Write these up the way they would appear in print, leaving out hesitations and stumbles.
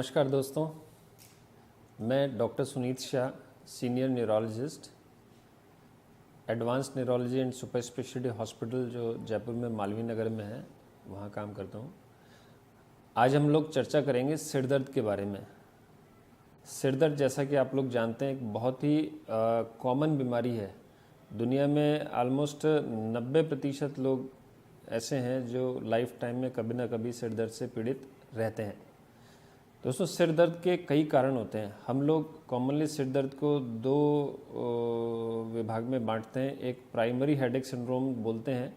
नमस्कार दोस्तों, मैं doctor Sunit Shah, senior neurologist, advance neurology and super speciality hospital जो जयपुर में मालवीय नगर में है, वहाँ काम करता हूँ। आज हम लोग चर्चा करेंगे सिर दर्द के बारे में। सिर दर्द, जैसा कि आप लोग जानते हैं, एक बहुत ही कॉमन बीमारी है। दुनिया में ऑलमोस्ट 90% लोग ऐसे हैं जो लाइफ टाइम में कभी ना कभी सिर दर्द से पीड़ित रहते हैं। दोस्तों, सिर दर्द के कई कारण होते हैं। हम लोग कॉमनली सिर दर्द को दो विभाग में बांटते हैं। एक प्राइमरी हेडेक सिंड्रोम बोलते हैं,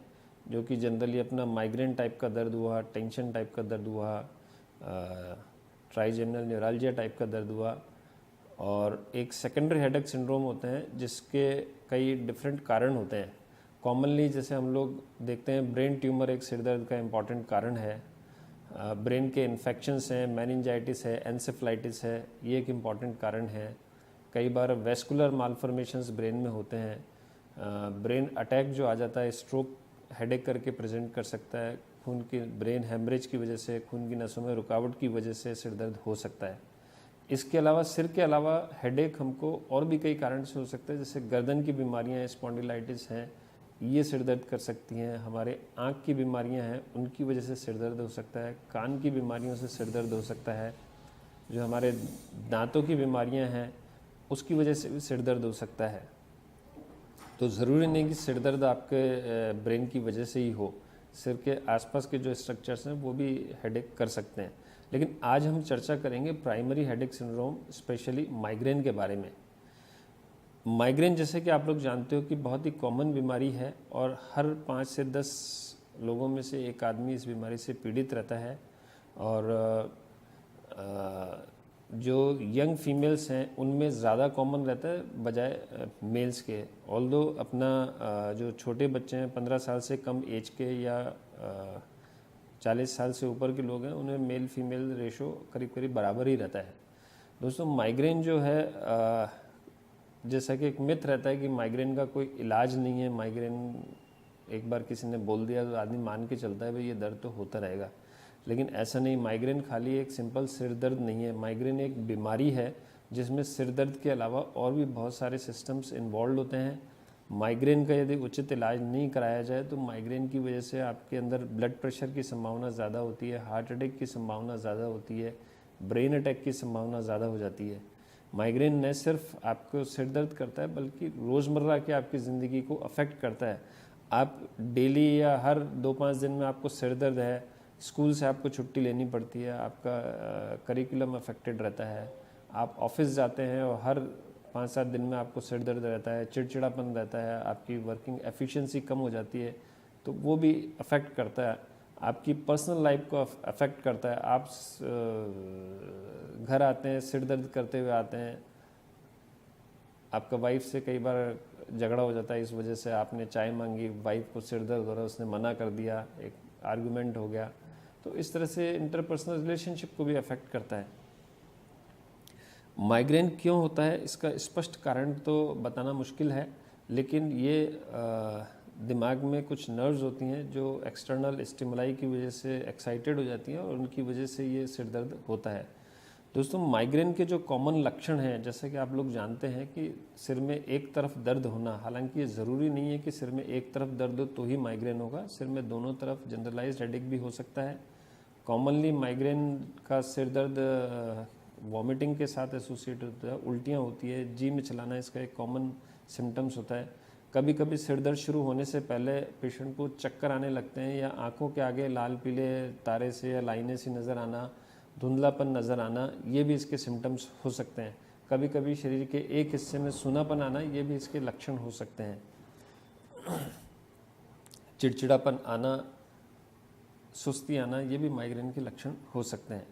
जो कि जनरली अपना माइग्रेन टाइप का दर्द हुआ, टेंशन टाइप का दर्द हुआ, ट्राइजेमिनल न्यूराल्जिया टाइप का दर्द हुआ। और एक सेकेंडरी हेडेक सिंड्रोम होते हैं जिसके कई डिफरेंट कारण होते हैं। कॉमनली जैसे हम लोग देखते हैं, ब्रेन ट्यूमर एक सिर दर्द का इम्पॉर्टेंट कारण है। ब्रेन के इन्फेक्शंस हैं, मेनिंजाइटिस है, एंसेफ्लाइटिस है, ये एक इम्पॉर्टेंट कारण है। कई बार वेस्कुलर मालफॉर्मेशंस ब्रेन में होते हैं। ब्रेन अटैक जो आ जाता है, स्ट्रोक हेडेक करके प्रेजेंट कर सकता है। खून की ब्रेन हेमरेज की वजह से, खून की नसों में रुकावट की वजह से सिर दर्द हो सकता है। इसके अलावा, सिर के अलावा हेडेक हमको और भी कई कारण से हो सकता है, जैसे गर्दन की बीमारियां, स्पॉन्डिलाइटिस हैं, ये सिर दर्द कर सकती हैं। हमारे आँख की बीमारियां हैं, उनकी वजह से सिर दर्द हो सकता है। कान की बीमारियों से सिर दर्द हो सकता है। जो हमारे दांतों की बीमारियां हैं, उसकी वजह से भी सिर दर्द हो सकता है। तो ज़रूरी नहीं कि सिर दर्द आपके ब्रेन की वजह से ही हो। सिर के आसपास के जो स्ट्रक्चर्स हैं वो भी हेडेक कर सकते हैं। लेकिन आज हम चर्चा करेंगे primary headache syndrome, specially migraine के बारे में। माइग्रेन, जैसे कि आप लोग जानते हो, कि बहुत ही कॉमन बीमारी है और हर 5 से 10 लोगों में से एक आदमी इस बीमारी से पीड़ित रहता है। और जो यंग फीमेल्स हैं उनमें ज़्यादा कॉमन रहता है बजाय मेल्स के। ऑल्दो अपना जो छोटे बच्चे हैं, 15 साल से कम एज के या 40 साल से ऊपर के लोग हैं, उन्हें मेल फीमेल रेशो करीब करीब बराबर ही रहता है। दोस्तों, माइग्रेन जो है, जैसा कि एक मिथ रहता है कि माइग्रेन का कोई इलाज नहीं है। माइग्रेन एक बार किसी ने बोल दिया तो आदमी मान के चलता है भाई ये दर्द तो होता रहेगा, लेकिन ऐसा नहीं। माइग्रेन खाली एक सिंपल सिर दर्द नहीं है। माइग्रेन एक बीमारी है जिसमें सिर दर्द के अलावा और भी बहुत सारे सिस्टम्स इन्वॉल्व होते हैं। माइग्रेन का यदि उचित इलाज नहीं कराया जाए तो माइग्रेन की वजह से आपके अंदर ब्लड प्रेशर की संभावना ज़्यादा होती है, हार्ट अटैक की संभावना ज़्यादा होती है, ब्रेन अटैक की संभावना ज़्यादा हो जाती है। माइग्रेन न सिर्फ आपको सिर दर्द करता है, बल्कि रोज़मर्रा की आपकी ज़िंदगी को अफेक्ट करता है। आप डेली या हर 2-5 दिन में आपको सिर दर्द है, स्कूल से आपको छुट्टी लेनी पड़ती है, आपका करिकुलम अफेक्टेड रहता है, आप ऑफिस जाते हैं और हर 5-7 दिन में आपको सिर दर्द रहता है, चिड़चिड़ापन रहता है, आपकी वर्किंग एफिशिएंसी कम हो जाती है, तो वो भी अफेक्ट करता है। आपकी पर्सनल लाइफ को अफेक्ट करता है। आप घर आते हैं, सिर दर्द करते हुए आते हैं, आपका वाइफ से कई बार झगड़ा हो जाता है, इस वजह से आपने चाय मांगी, वाइफ को सिर दर्द हो रहा है, उसने मना कर दिया, एक आर्गुमेंट हो गया। तो इस तरह से इंटरपर्सनल रिलेशनशिप को भी अफेक्ट करता है। माइग्रेन क्यों होता है, इसका स्पष्ट कारण तो बताना मुश्किल है, लेकिन ये दिमाग में कुछ नर्व्स होती हैं जो एक्सटर्नल स्टिमुलाई की वजह से एक्साइटेड हो जाती हैं और उनकी वजह से ये सिर दर्द होता है। दोस्तों, माइग्रेन के जो कॉमन लक्षण हैं, जैसे कि आप लोग जानते हैं कि सिर में एक तरफ दर्द होना, हालांकि ये ज़रूरी नहीं है कि सिर में एक तरफ दर्द हो तो ही माइग्रेन होगा। सिर में दोनों तरफ जनरलाइज्ड हेडेक भी हो सकता है। कॉमनली माइग्रेन का सिर दर्द वॉमिटिंग के साथ एसोसिएटेड होता है, उल्टियाँ होती है, जी में चलाना इसका एक कॉमन सिम्टम्स होता है। कभी कभी सिर दर्द शुरू होने से पहले पेशेंट को चक्कर आने लगते हैं, या आंखों के आगे लाल पीले तारे से या लाइनें सी नज़र आना, धुंधलापन नज़र आना, ये भी इसके सिम्टम्स हो सकते हैं। कभी कभी शरीर के एक हिस्से में सूनापन आना, ये भी इसके लक्षण हो सकते हैं। चिड़चिड़ापन आना, सुस्ती आना, ये भी माइग्रेन के लक्षण हो सकते हैं।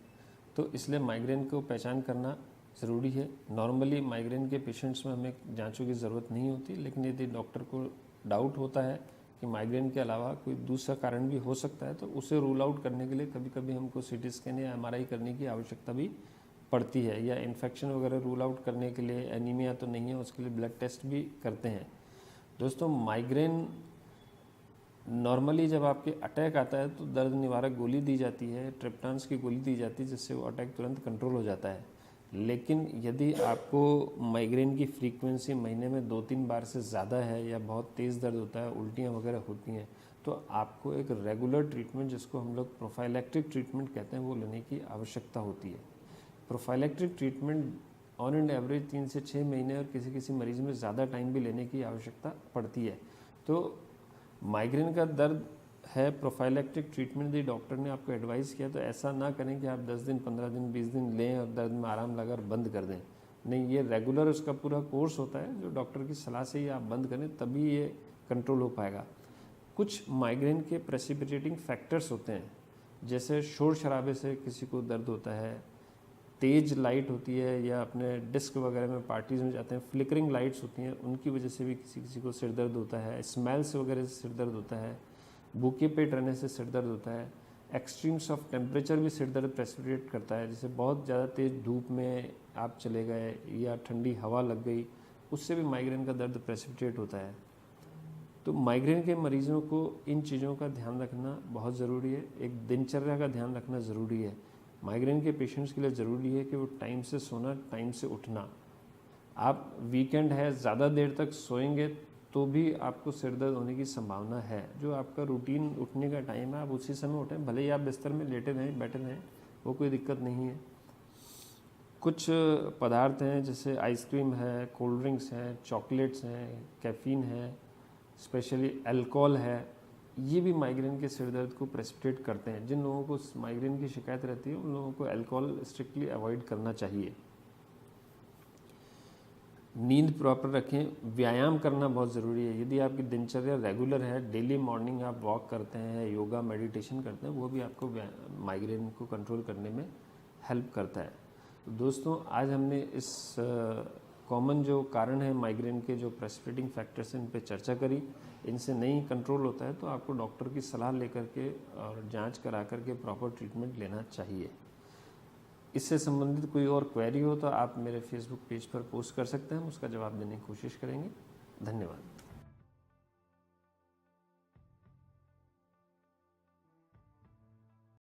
तो इसलिए माइग्रेन को पहचान करना ज़रूरी है। नॉर्मली माइग्रेन के पेशेंट्स में हमें जांचों की ज़रूरत नहीं होती, लेकिन यदि डॉक्टर को डाउट होता है कि माइग्रेन के अलावा कोई दूसरा कारण भी हो सकता है, तो उसे रूल आउट करने के लिए कभी कभी हमको सीटी स्कैन या एमआरआई करने की आवश्यकता भी पड़ती है, या इन्फेक्शन वगैरह रूल आउट करने के लिए, एनीमिया तो नहीं है, उसके लिए ब्लड टेस्ट भी करते हैं। दोस्तों, माइग्रेन नॉर्मली जब आपके अटैक आता है तो दर्द निवारक गोली दी जाती है, ट्रिप्टान्स की गोली दी जाती है, जिससे वो अटैक तुरंत कंट्रोल हो जाता है। लेकिन यदि आपको माइग्रेन की फ्रीक्वेंसी महीने में 2-3 बार से ज़्यादा है या बहुत तेज़ दर्द होता है, उल्टियाँ वगैरह होती हैं, तो आपको एक रेगुलर ट्रीटमेंट, जिसको हम लोग प्रोफाइलैक्टिक ट्रीटमेंट कहते हैं, वो लेने की आवश्यकता होती है। Prophylactic treatment on and average 3 से 6 महीने और किसी किसी मरीज में ज़्यादा टाइम भी लेने की आवश्यकता पड़ती है। तो माइग्रेन का दर्द है, प्रोफाइलैक्टिक ट्रीटमेंट यदि डॉक्टर ने आपको एडवाइस किया तो ऐसा ना करें कि आप 10 दिन, 15 दिन, 20 दिन लें और दर्द में आराम लगा और बंद कर दें। नहीं, ये रेगुलर उसका पूरा कोर्स होता है, जो डॉक्टर की सलाह से ही आप बंद करें, तभी ये कंट्रोल हो पाएगा। कुछ माइग्रेन के प्रेसिपिटेटिंग फैक्टर्स होते हैं, जैसे शोर शराबे से किसी को दर्द होता है, तेज लाइट होती है, या अपने डिस्क वगैरह में पार्टीज़ में जाते हैं, फ्लिकरिंग लाइट्स होती हैं, उनकी वजह से भी किसी किसी को सिर दर्द होता है, स्मेल्स वगैरह से सिर दर्द होता है, भूखे पेट रहने से सिर दर्द होता है, एक्सट्रीम्स ऑफ टेम्परेचर भी सिर दर्द प्रेसिपिटेट करता है, जैसे बहुत ज़्यादा तेज़ धूप में आप चले गए या ठंडी हवा लग गई, उससे भी माइग्रेन का दर्द प्रेसिपिटेट होता है। तो माइग्रेन के मरीज़ों को इन चीज़ों का ध्यान रखना बहुत ज़रूरी है, एक दिनचर्या का ध्यान रखना ज़रूरी है। माइग्रेन के पेशेंट्स के लिए ज़रूरी है कि वो टाइम से सोना, टाइम से उठना। आप वीकेंड है, ज़्यादा देर तक सोएंगे तो भी आपको सिर दर्द होने की संभावना है। जो आपका रूटीन उठने का टाइम है, आप उसी समय उठें, भले ही आप बिस्तर में लेटे रहें, बैठे रहें, वो कोई दिक्कत नहीं है। कुछ पदार्थ हैं जैसे आइसक्रीम है, कोल्ड ड्रिंक्स हैं, चॉकलेट्स हैं, कैफ़ीन है, स्पेशली अल्कोहल है, ये भी माइग्रेन के सिर दर्द को प्रेसिपिटेट करते हैं। जिन लोगों को माइग्रेन की शिकायत रहती है, उन लोगों को अल्कोहल स्ट्रिक्टली अवॉइड करना चाहिए। नींद प्रॉपर रखें, व्यायाम करना बहुत ज़रूरी है। यदि आपकी दिनचर्या रेगुलर है, डेली मॉर्निंग आप वॉक करते हैं, योगा, मेडिटेशन करते हैं, वो भी आपको माइग्रेन को कंट्रोल करने में हेल्प करता है। तो दोस्तों, आज हमने इस कॉमन जो कारण है माइग्रेन के, जो प्रेसिपिटेटिंग फैक्टर्स हैं, इन पे चर्चा करी। इनसे नहीं कंट्रोल होता है तो आपको डॉक्टर की सलाह लेकर के और जांच करा करके प्रॉपर ट्रीटमेंट लेना चाहिए। इससे संबंधित कोई और क्वेरी हो तो आप मेरे फेसबुक पेज पर पोस्ट कर सकते हैं, हम उसका जवाब देने की कोशिश करेंगे। धन्यवाद।